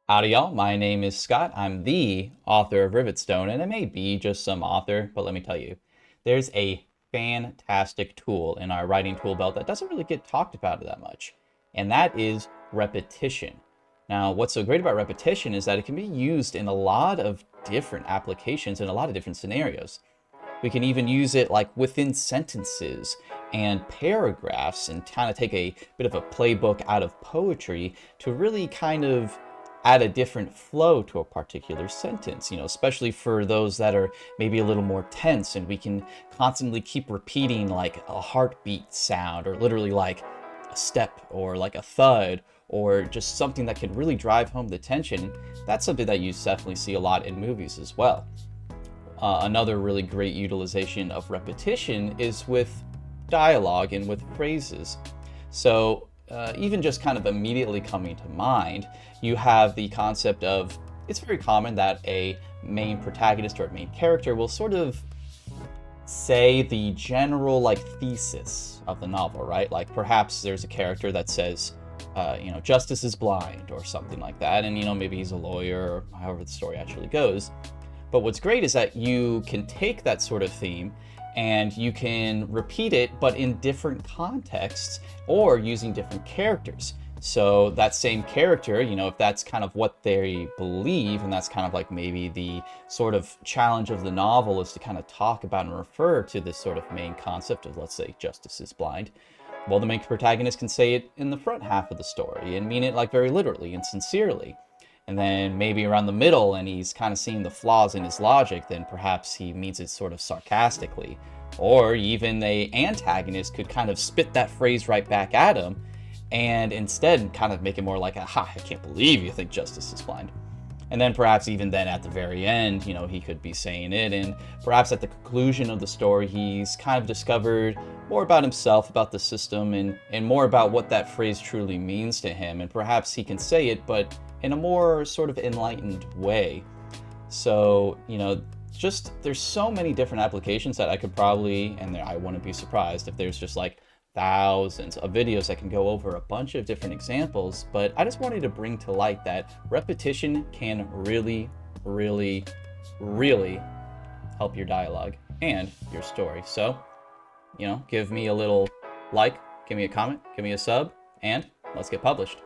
Howdy, y'all. My name is Scott. I'm the author of Rivet Stone, and it may be just some author, but let me tell you, there's a fantastic tool in our writing tool belt that doesn't really get talked about that much, and that is repetition. Now, what's so great about repetition is that it can be used in a lot of different applications in a lot of different scenarios. We can even use it like within sentences and paragraphs and kind of take a bit of a playbook out of poetry to really kind of add a different flow to a particular sentence, especially for those that are maybe a little more tense and we can constantly keep repeating like a heartbeat sound or literally like a step or like a thud or just something that can really drive home the tension. That's something that you definitely see a lot in movies as well. Another really great utilization of repetition is with dialogue and with phrases. So even just kind of immediately coming to mind, you have the concept of, it's very common that a main protagonist or a main character will sort of say the general like thesis of the novel, right? Like perhaps there's a character that says, justice is blind or something like that. And, maybe he's a lawyer or however the story actually goes. But what's great is that you can take that sort of theme and you can repeat it, but in different contexts or using different characters. So that same character, if that's kind of what they believe, and that's kind of like maybe the sort of challenge of the novel is to kind of talk about and refer to this sort of main concept of, let's say, justice is blind. Well, the main protagonist can say it in the front half of the story and mean it like very literally and sincerely. And then maybe around the middle and he's kind of seeing the flaws in his logic, then perhaps he means it sort of sarcastically. Or even the antagonist could kind of spit that phrase right back at him and instead kind of make it more like, aha, I can't believe you think justice is blind. And then perhaps even then at the very end, he could be saying it. And perhaps at the conclusion of the story, he's kind of discovered more about himself, about the system, and more about what that phrase truly means to him. And perhaps he can say it, but in a more sort of enlightened way. So, just there's so many different applications that I could probably, and I wouldn't be surprised if there's just like thousands of videos that can go over a bunch of different examples, but I just wanted to bring to light that repetition can really, really, really help your dialogue and your story. So, give me a little like, give me a comment, give me a sub, and let's get published.